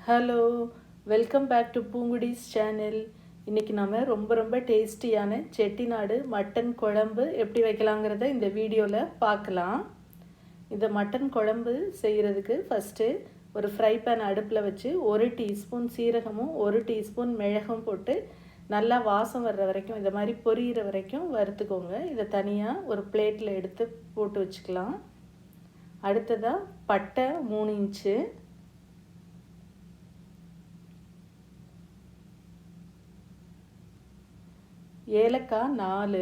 Hello, welcome back to Poonkudi's channel. இன்றைக்கி நம்ம ரொம்ப டேஸ்டியான செட்டிநாடு மட்டன் குழம்பு எப்படி வைக்கலாங்கிறத இந்த வீடியோவில் பார்க்கலாம். இந்த மட்டன் குழம்பு செய்கிறதுக்கு ஃபஸ்ட்டு ஒரு ஃப்ரை பேன் அடுப்பில் வச்சு 1 டீஸ்பூன் சீரகமும் 1 டீஸ்பூன் மிளகும் போட்டு நல்லா வாசம் வர்ற வரைக்கும் இந்த மாதிரி பொரியிற வரைக்கும் வறுத்துக்கோங்க. இதை தனியாக ஒரு பிளேட்டில் எடுத்து போட்டு வச்சுக்கலாம். அடுத்ததாக பட்டை 3 இன்ச்சு, ஏலக்காய் 4,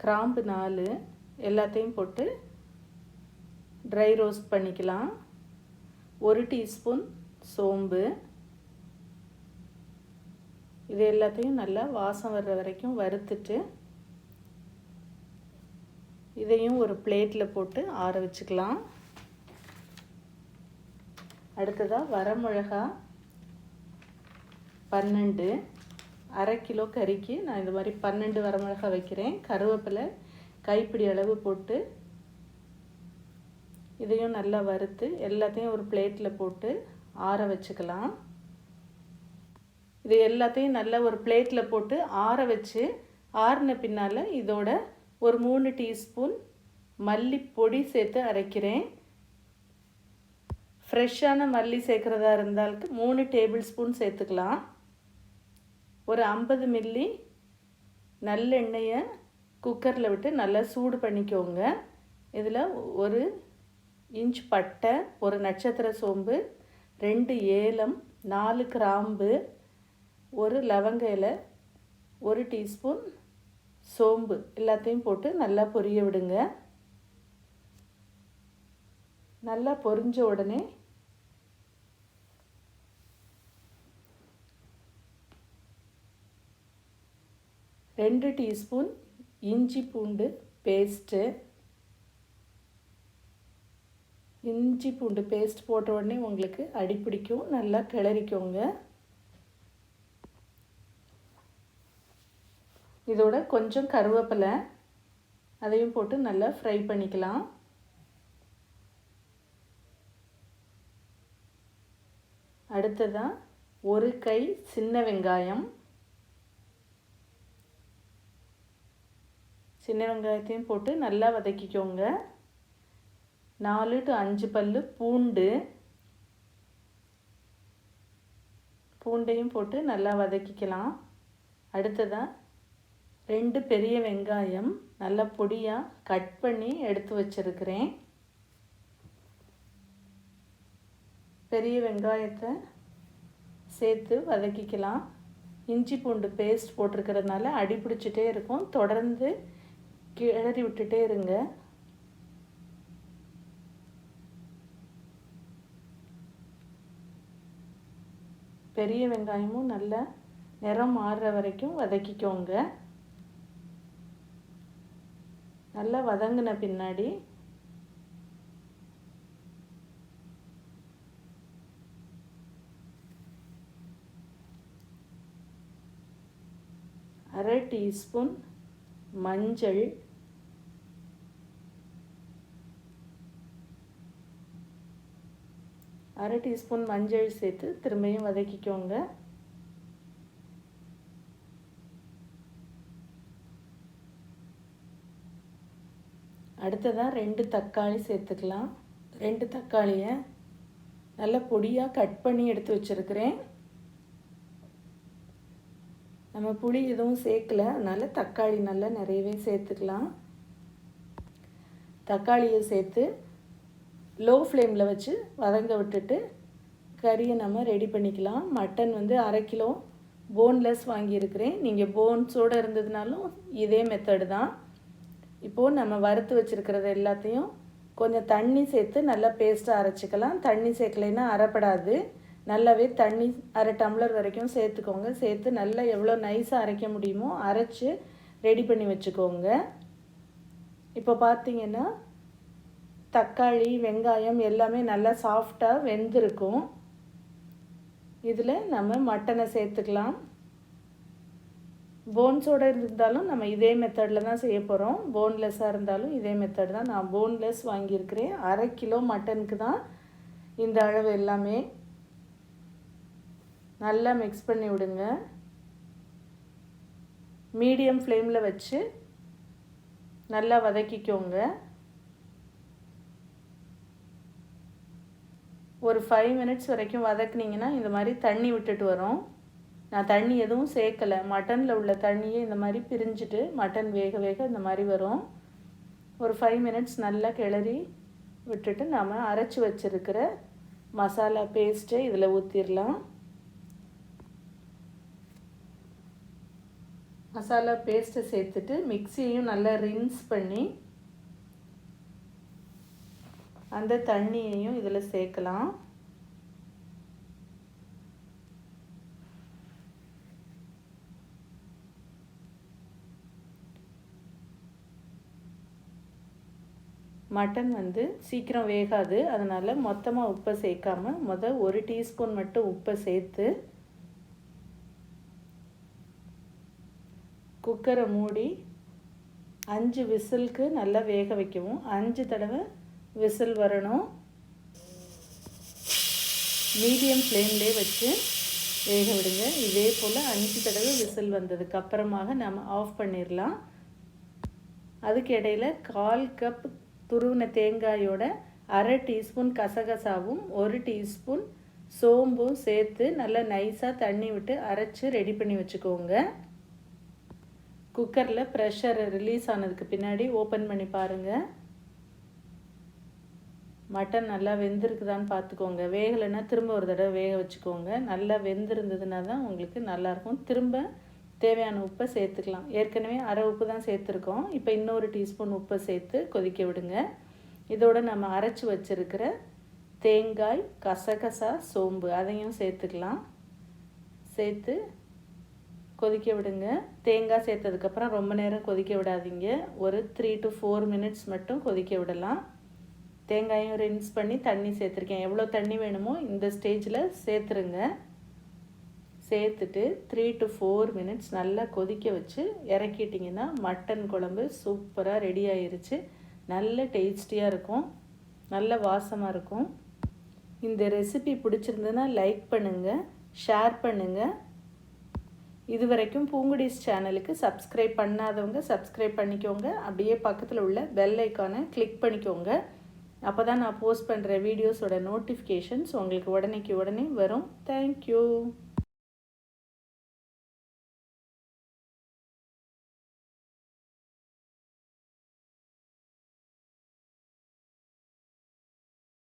கிராம்பு 4 எல்லாத்தையும் போட்டு ட்ரை ரோஸ்ட் பண்ணிக்கலாம். 1 டீஸ்பூன் சோம்பு, இது எல்லாத்தையும் நல்லா வாசம் வர்ற வரைக்கும் வறுத்துட்டு இதையும் ஒரு பிளேட்டில் போட்டு ஆற வச்சுக்கலாம். அடுத்ததாக வரமிளகா 12, அரை கிலோ கறிக்கு நான் இந்த மாதிரி 12 வரமிளகா வைக்கிறேன். கருவேப்பிலை கைப்பிடி அளவு போட்டு இதையும் நல்லா வறுத்து எல்லாத்தையும் ஒரு பிளேட்டில் போட்டு ஆற வச்சுக்கலாம். இது எல்லாத்தையும் நல்லா ஒரு பிளேட்டில் போட்டு ஆற வச்சு ஆறின பின்னால் இதோட ஒரு 3 டீஸ்பூன் மல்லிப்பொடி சேர்த்து அரைக்கிறேன். ஃப்ரெஷ்ஷான மல்லி சேர்க்குறதா இருந்தாலுக்கு 3 டேபிள் ஸ்பூன் சேர்த்துக்கலாம். ஒரு 50 மில்லி நல்லெண்ணெயை குக்கரில் விட்டு நல்லா சூடு பண்ணிக்கோங்க. இதில் 1 இன்ச் பட்டை, 1 நட்சத்திர சோம்பு, 2 ஏலம், 4 கிராம்பு, 1 லவங்க இலை, 1 டீஸ்பூன் சோம்பு எல்லாத்தையும் போட்டு நல்லா பொரிய விடுங்க. நல்லா பொரிஞ்ச உடனே 2 டீஸ்பூன் இஞ்சி பூண்டு பேஸ்ட்டு, இஞ்சி பூண்டு பேஸ்ட் போட்ட உடனே உங்களுக்கு அடிப்பிடிக்கும், நல்லா கிளறிக்கோங்க. இதோட கொஞ்சம் கருவேப்பிலை அதையும் போட்டு நல்லா ஃப்ரை பண்ணிக்கலாம். அடுத்ததாக 1 கை சின்ன வெங்காயம், சின்ன வெங்காயத்தையும் போட்டு நல்லா வதக்கிக்கோங்க. 4 to 5 பல்லு பூண்டு, பூண்டையும் போட்டு நல்லா வதக்கிக்கலாம். அடுத்ததாக 2 பெரிய வெங்காயம் நல்லா பொடியாக கட் பண்ணி எடுத்து வச்சுருக்கிறேன். பெரிய வெங்காயத்தை சேர்த்து வதக்கிக்கலாம். இஞ்சி பூண்டு பேஸ்ட் போட்டிருக்கிறதுனால அடி பிடிச்சிட்டே இருக்கும், தொடர்ந்து கிளறி விட்டுட்டே இருங்க. பெரிய வெங்காயமும் நல்லா நிறம் மாறுற வரைக்கும் வதக்கிக்கோங்க. நல்லா வதங்கின பின்னாடி அரை டீஸ்பூன் மஞ்சள், அரை டீஸ்பூன் மஞ்சள் சேர்த்து திரும்பியும் வதக்கிக்கோங்க. அடுத்ததாக 2 தக்காளி சேர்த்துக்கலாம். 2 தக்காளியை நல்லா பொடியாக கட் பண்ணி எடுத்து வச்சுருக்கிறேன். நம்ம புளி எதுவும் சேர்க்கல, அதனால் தக்காளி நல்லா நிறையவே சேர்த்துக்கலாம். தக்காளியை சேர்த்து லோ ஃப்ளேமில் வச்சு வதங்க விட்டுட்டு கறியை நம்ம ரெடி பண்ணிக்கலாம். மட்டன் வந்து அரை கிலோ போன்லெஸ் வாங்கியிருக்கிறேன். நீங்கள் போன்ஸோடு இருந்ததுனாலும் இதே மெத்தடு தான். இப்போது நம்ம வறுத்து வச்சுருக்கிறது எல்லாத்தையும் கொஞ்சம் தண்ணி சேர்த்து நல்லா பேஸ்ட்டாக அரைச்சிக்கலாம். தண்ணி சேர்க்கலைன்னா அரைப்படாது. நல்லாவே தண்ணி அரை டம்ளர் வரைக்கும் சேர்த்துக்கோங்க. சேர்த்து நல்லா எவ்வளோ நைஸாக அரைக்க முடியுமோ அரைச்சி ரெடி பண்ணி வச்சுக்கோங்க. இப்போ பார்த்தீங்கன்னா தக்காளி வெங்காயம் எல்லாமே நல்லா சாஃப்டாக வெந்திருக்கும். இதில் நம்ம மட்டனை சேர்த்துக்கலாம். போன்ஸோடு இருந்தாலும் நம்ம இதே மெத்தடில் தான் செய்ய போகிறோம். போன்லெஸ்ஸாக இருந்தாலும் இதே மெத்தட் தான். நான் போன்லெஸ் வாங்கியிருக்கிறேன். அரை கிலோ மட்டனுக்கு தான் இந்த அளவு எல்லாமே நல்லா மிக்ஸ் பண்ணி விடுங்க. மீடியம் ஃப்ளேமில் வச்சு நல்லா வதக்கிக்கோங்க. ஒரு 5 மினிட்ஸ் வரைக்கும் வதக்குனீங்கன்னா இந்த மாதிரி தண்ணி விட்டுட்டு வரும். நான் தண்ணி எதுவும் சேர்க்கலை. மட்டனில் உள்ள தண்ணியே இந்த மாதிரி பிரிஞ்சுட்டு மட்டன் வேக வேக இந்த மாதிரி வரும். ஒரு 5 மினிட்ஸ் நல்லா கிளறி விட்டுட்டு நாம் அரைச்சி வச்சுருக்கிற மசாலா பேஸ்ட்டை இதில் ஊற்றிடலாம். மசாலா பேஸ்ட்டை சேர்த்துட்டு மிக்சியையும் நல்லா ரின்ஸ் பண்ணி அந்த தண்ணியையும் இதில் சேர்க்கலாம். மட்டன் சீக்கிரம் வேகாது. அதனால் மொத்தமாக உப்பை சேர்க்காமல் முதல் 1 டீஸ்பூன் மட்டும் உப்பை சேர்த்து குக்கரை மூடி 5 விசிலுக்கு நல்லா வேக வைக்கவும். 5 தடவை விசில் வரணும். மீடியம் ஃப்ளேம்லேயே வச்சு வேக விடுங்க. இதே போல் 5 தடவை விசில் வந்ததுக்கு அப்புறமாக நம்ம ஆஃப் பண்ணிடலாம். அதுக்கு இடையில் 1/4 கப் துருவின தேங்காயோட 1/2 டீஸ்பூன் கசகசாவும் 1 டீஸ்பூன் சோம்பும் சேர்த்து நல்லா நைஸாக தண்ணி விட்டு அரைச்சி ரெடி பண்ணி வச்சுக்கோங்க. குக்கரில் ப்ரெஷர் ரிலீஸ் ஆனதுக்கு பின்னாடி ஓப்பன் பண்ணி பாருங்கள். மட்டன் நல்லா வெந்திருக்குதான்னு பார்த்துக்கோங்க. வேகலைன்னா திரும்ப ஒரு தடவை வேக வச்சுக்கோங்க. நல்லா வெந்திருந்ததுன்னா தான் உங்களுக்கு நல்லாயிருக்கும். திரும்ப தேவையான உப்பை சேர்த்துக்கலாம். ஏற்கனவே 1/2 உப்பு தான் சேர்த்துருக்கோம். இப்போ இன்னொரு டீஸ்பூன் உப்பை சேர்த்து கொதிக்க விடுங்க. இதோடு நம்ம அரைச்சி வச்சுருக்கிற தேங்காய், கசகசா, சோம்பு அதையும் சேர்த்துக்கலாம். சேர்த்து கொதிக்க விடுங்க. தேங்காய் சேர்த்ததுக்கப்புறம் ரொம்ப நேரம் கொதிக்க விடாதீங்க. ஒரு 3 to 4 மினிட்ஸ் மட்டும் கொதிக்க விடலாம். தேங்காயும் ரின்ஸ் பண்ணி தண்ணி சேர்த்துருக்கேன். எவ்வளோ தண்ணி வேணுமோ இந்த ஸ்டேஜில் சேர்த்துருங்க. சேர்த்துட்டு 3 to 4 மினிட்ஸ் நல்லா கொதிக்க வச்சு இறக்கிட்டிங்கன்னா மட்டன் குழம்பு சூப்பராக ரெடி ஆயிருச்சு. நல்ல டேஸ்டியாக இருக்கும், நல்ல வாசமாக இருக்கும். இந்த ரெசிபி பிடிச்சிருந்ததுன்னா லைக் பண்ணுங்கள், ஷேர் பண்ணுங்கள். இது வரைக்கும் பூங்குடிஸ் சேனலுக்கு சப்ஸ்கிரைப் பண்ணாதவங்க சப்ஸ்கிரைப் பண்ணிக்கோங்க. அப்படியே பக்கத்தில் உள்ள பெல் ஐக்கானை கிளிக் பண்ணிக்கோங்க. அப்போ தான் நான் போஸ்ட் பண்ணுற வீடியோஸோட நோட்டிஃபிகேஷன்ஸ் உங்களுக்கு உடனே வரும். தேங்க்யூ.